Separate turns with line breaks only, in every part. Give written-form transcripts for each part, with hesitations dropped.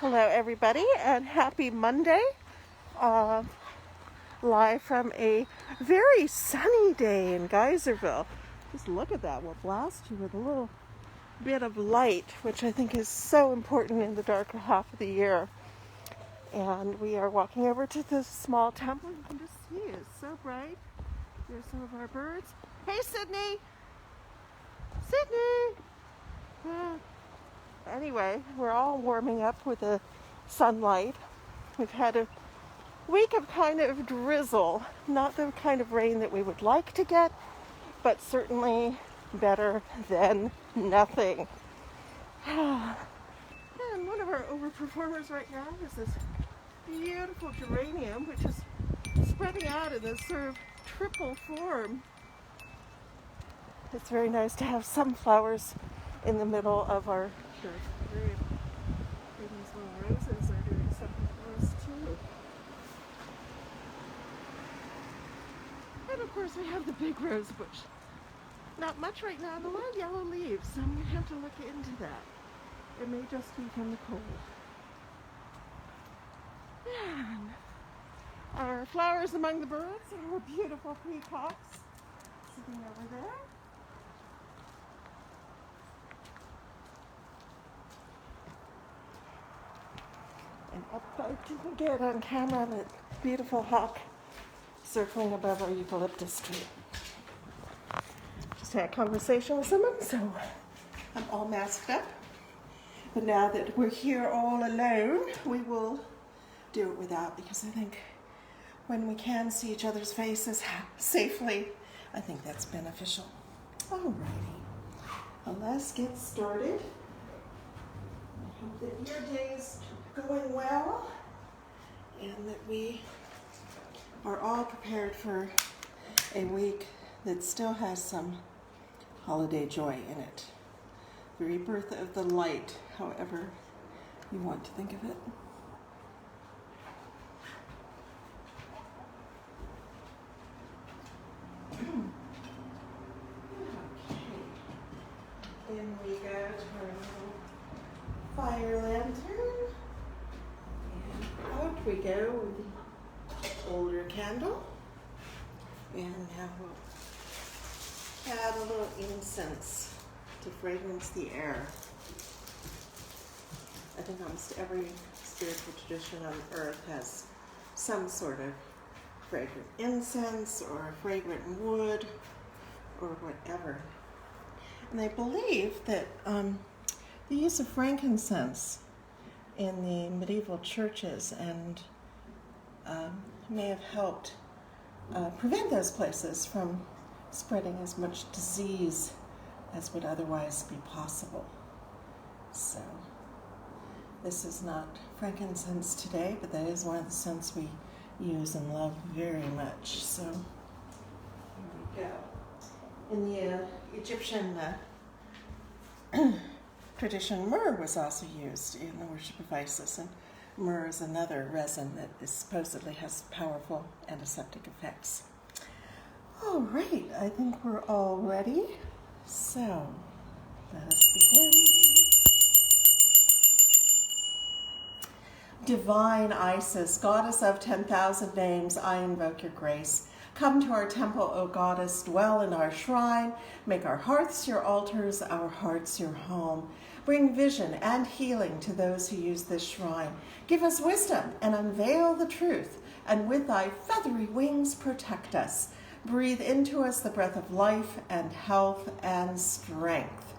Hello everybody and happy Monday. Uh, Live from a very sunny day in Geyserville. Just look at that. We'll blast you with a little bit of light, which I think is so important in the darker half of the year. And we are walking over to this small temple. You can just see it's so bright. There's some of our birds. Hey Sydney! Sydney! Anyway, we're all warming up with the sunlight. We've had a week of kind of drizzle, not the kind of rain that we would like to get, but certainly better than nothing. And one of our overperformers right now is this beautiful geranium, which is spreading out in this sort of triple form. It's very nice to have some flowers in the middle of our church. These little roses are doing something for us too. And of course we have the big rose bush. Not much right now, and a lot of yellow leaves, so I'm going to have to look into that. It may just be from the cold. And our flowers among the birds are beautiful peacocks sitting over there. And up close you can get on camera that beautiful hawk circling above our eucalyptus tree. Just had a conversation with someone, so I'm all masked up. But now that we're here all alone, we will do it without, because I think when we can see each other's faces safely, I think that's beneficial. Alrighty, well, let's get started. I hope that your day's going well and that we are all prepared for a week that still has some holiday joy in it. The rebirth of the light, however you want to think of it. Okay. In we go to our little fire lantern. And out we go with the older candle. And now we'll add a little incense to fragrance the air. I think almost every spiritual tradition on earth has some sort of fragrant incense or fragrant wood or whatever. And I believe that the use of frankincense in the medieval churches and may have helped prevent those places from spreading as much disease as would otherwise be possible. So this is not frankincense today, but that is one of the scents we use and love very much. So here we go. In the Egyptian tradition, myrrh was also used in the worship of Isis, and myrrh is another resin that supposedly has powerful antiseptic effects. All right, I think we're all ready. So, let us begin. Divine Isis, goddess of 10,000 names, I invoke your grace. Come to our temple, O goddess, dwell in our shrine. Make our hearths your altars, our hearts your home. Bring vision and healing to those who use this shrine. Give us wisdom and unveil the truth, and with thy feathery wings protect us. Breathe into us the breath of life and health and strength.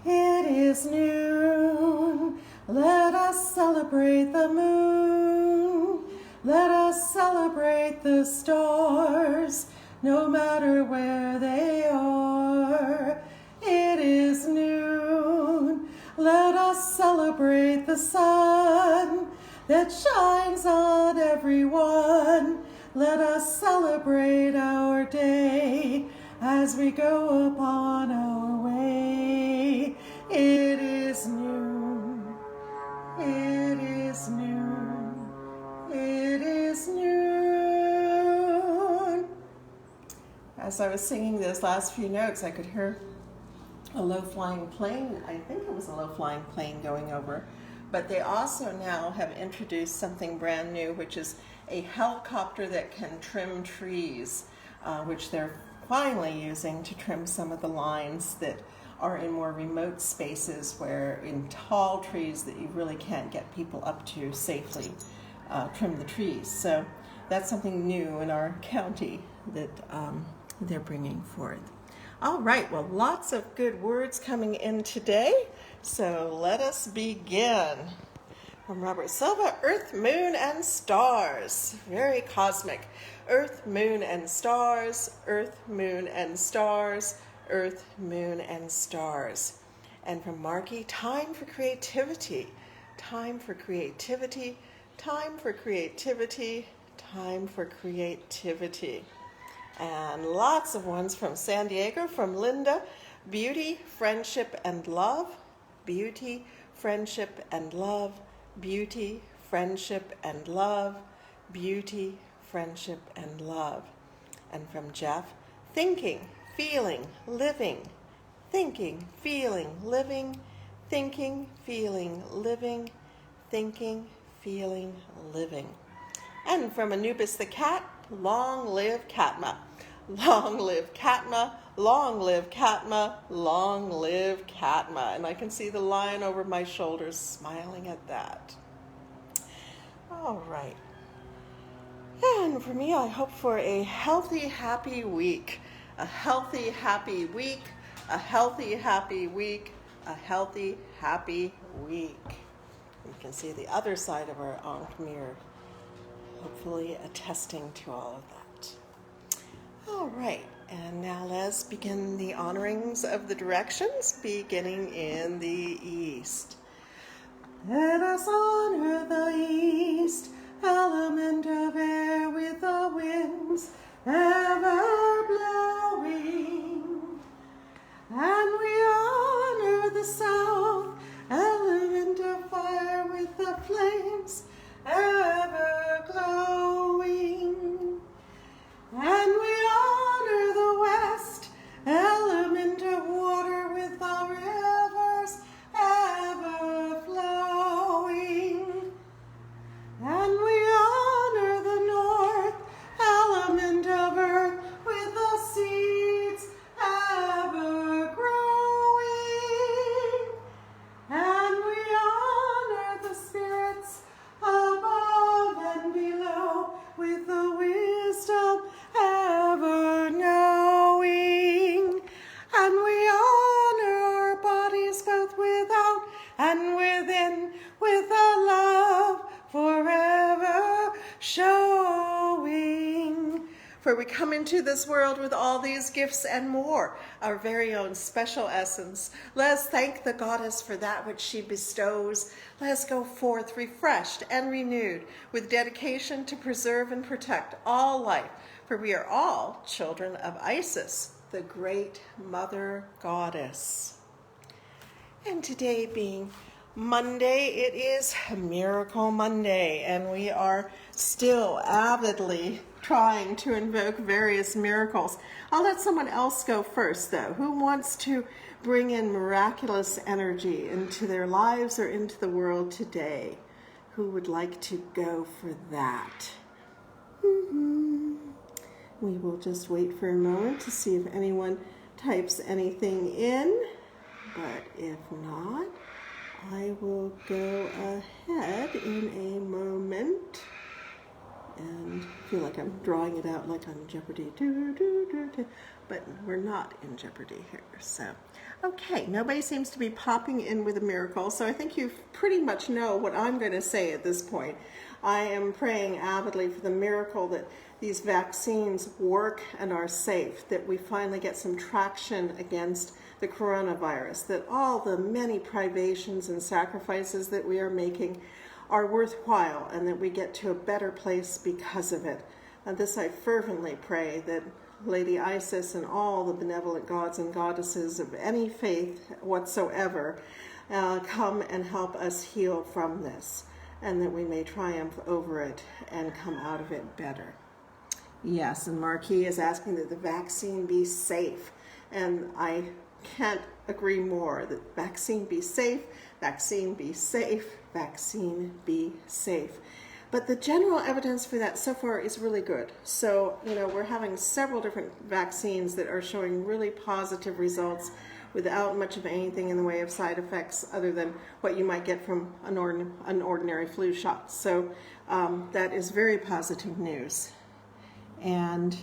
It is noon. Let us celebrate the moon. Let us celebrate the stars, no matter where they are. It is noon. Let us celebrate the sun that shines on everyone. Let us celebrate our day as we go upon our way. It is noon. It is noon. It is noon. As I was singing those last few notes, I could hear a low-flying plane. I think it was a low-flying plane going over But they also now have introduced something brand new, which is a helicopter that can trim trees, which they're finally using to trim some of the lines that are in more remote spaces where in tall trees that you really can't get people up to safely trim the trees. So that's something new in our county that they're bringing forth. All right, well, lots of good words coming in today, so let us begin. From Robert Silva, Earth, Moon, and Stars. Very cosmic. Earth, Moon, and Stars, Earth, Moon, and Stars, Earth, Moon, and Stars. And from Marky, time for creativity. Time for creativity, time for creativity, time for creativity. And lots of ones from San Diego, from Linda, beauty, friendship, and love. Beauty, friendship, and love. Beauty, friendship, and love. Beauty, friendship, and love. And from Jeff, thinking, feeling, living. Thinking, feeling, living. Thinking, feeling, living. Thinking, feeling, living. And from Anubis the cat, long live Katma. Long live Katma, long live Katma, long live Katma. And I can see the lion over my shoulders smiling at that. All right. And for me, I hope for a healthy, happy week. A healthy, happy week. A healthy, happy week. A healthy, happy week. You can see the other side of our Ankh mirror, hopefully attesting to all of that. All right, and now let's begin the honorings of the directions, beginning in the east. Let us honor the east, element of air with the winds ever blowing. And we honor the south, element of fire with the flames ever glowing. And we honor the west, element of water with the rivers ever flowing. And we honor the north, element of earth with the seeds ever growing. And we honor the spirits above and below with the wisdom ever knowing. And we honor our bodies both without and within with a love forever showing. For we come into this world with all these gifts and more, our very own special essence. Let us thank the goddess for that which she bestows. Let us go forth refreshed and renewed with dedication to preserve and protect all life, for we are all children of Isis, the great mother goddess. And today being Monday, it is Miracle Monday, and we are still avidly trying to invoke various miracles. I'll let someone else go first, though. Who wants to bring in miraculous energy into their lives or into the world today? Who would like to go for that? We will just wait for a moment to see if anyone types anything in, but if not, I will go ahead in a moment and feel like I'm drawing it out like on Jeopardy. But we're not in Jeopardy here. So, okay, nobody seems to be popping in with a miracle, so I think you pretty much know what I'm going to say at this point. I am praying avidly for the miracle that these vaccines work and are safe, that we finally get some traction against the coronavirus, that all the many privations and sacrifices that we are making are worthwhile, and that we get to a better place because of it. And this I fervently pray, that Lady Isis and all the benevolent gods and goddesses of any faith whatsoever come and help us heal from this, and that we may triumph over it and come out of it better. Yes, and Marquis is asking that the vaccine be safe, and I can't agree more. That vaccine be safe, Vaccine, be safe. Vaccine, be safe. But the general evidence for that so far is really good. So, we're having several different vaccines that are showing really positive results without much of anything in the way of side effects other than what you might get from an ordinary flu shot. So that is very positive news. And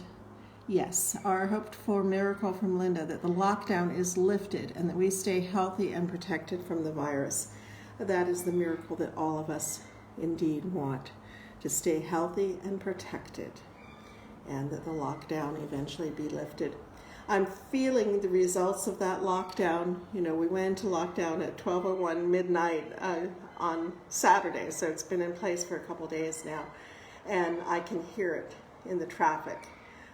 yes, our hoped for miracle from Linda, that the lockdown is lifted and that we stay healthy and protected from the virus. That is the miracle that all of us indeed want, to stay healthy and protected, and that the lockdown eventually be lifted. I'm feeling the results of that lockdown. We went into lockdown at 12:01 midnight on Saturday, so it's been in place for a couple days now, and I can hear it in the traffic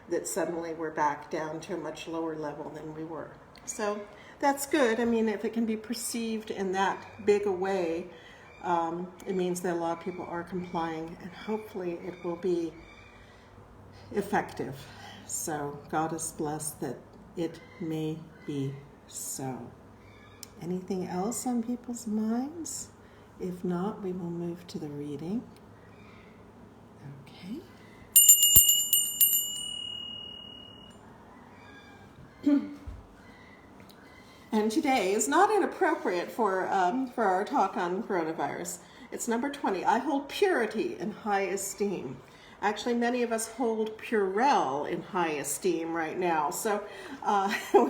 that suddenly we're back down to a much lower level than we were. So that's good. If it can be perceived in that big a way, it means that a lot of people are complying, and hopefully it will be effective. So God is blessed that it may be so. Anything else on people's minds? If not, we will move to the reading. Okay. And today is not inappropriate for our talk on coronavirus. It's number 20. I hold purity in high esteem. Actually, many of us hold Purell in high esteem right now, so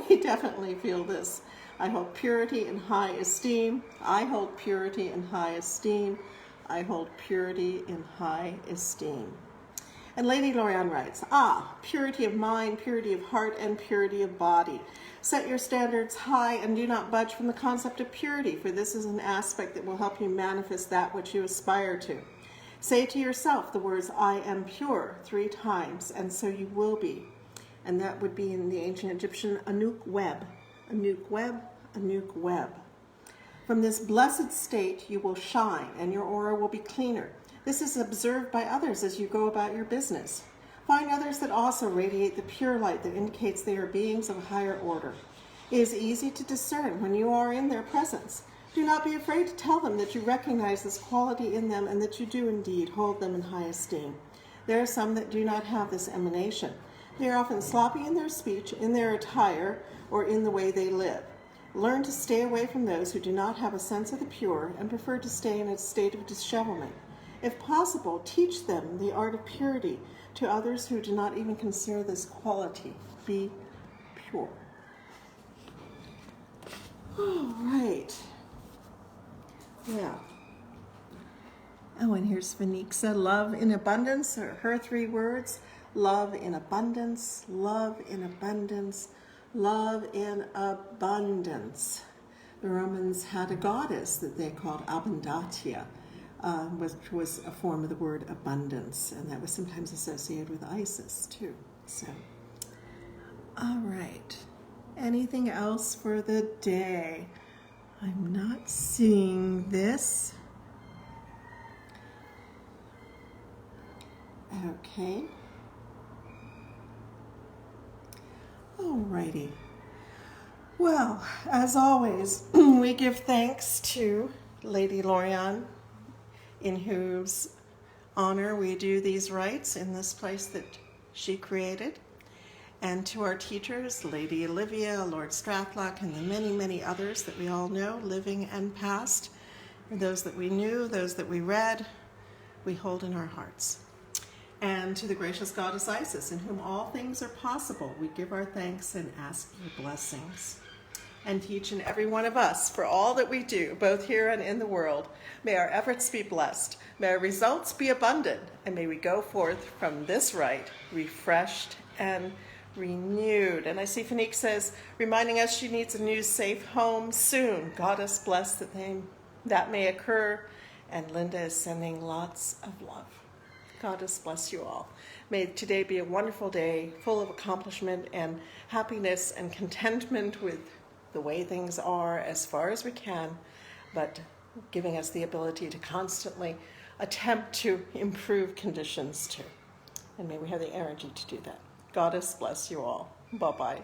we definitely feel this. I hold purity in high esteem. I hold purity in high esteem. I hold purity in high esteem. And Lady Lorianne writes, purity of mind, purity of heart, and purity of body. Set your standards high and do not budge from the concept of purity, for this is an aspect that will help you manifest that which you aspire to. Say to yourself the words, I am pure, 3 times, and so you will be. And that would be in the ancient Egyptian Anuk Web. Anuk Web, Anuk Web. From this blessed state you will shine, and your aura will be cleaner. This is observed by others as you go about your business. Find others that also radiate the pure light that indicates they are beings of a higher order. It is easy to discern when you are in their presence. Do not be afraid to tell them that you recognize this quality in them and that you do indeed hold them in high esteem. There are some that do not have this emanation. They are often sloppy in their speech, in their attire, or in the way they live. Learn to stay away from those who do not have a sense of the pure and prefer to stay in a state of dishevelment. If possible, teach them the art of purity to others who do not even consider this quality. Be pure. All right. Yeah. Oh, and here's Phoenixa, love in abundance, her 3 words. Love in abundance, love in abundance, love in abundance. The Romans had a goddess that they called Abundantia, which was a form of the word abundance, and that was sometimes associated with Isis too. So, all right. Anything else for the day? I'm not seeing this. Okay. Alrighty. Well, as always, we give thanks to Lady Lorianne, in whose honor we do these rites in this place that she created, and to our teachers, Lady Olivia, Lord Strathlock, and the many, many others that we all know, living and past, and those that we knew, those that we read, we hold in our hearts. And to the gracious goddess Isis, in whom all things are possible, we give our thanks and ask your blessings. And to each and every one of us for all that we do, both here and in the world. May our efforts be blessed, may our results be abundant, and may we go forth from this rite refreshed and renewed. And I see Fanique says, reminding us she needs a new safe home soon. Goddess bless that may occur. And Linda is sending lots of love. Goddess bless you all. May today be a wonderful day, full of accomplishment and happiness and contentment with the way things are as far as we can, but giving us the ability to constantly attempt to improve conditions too. And may we have the energy to do that. Goddess bless you all. Bye-bye.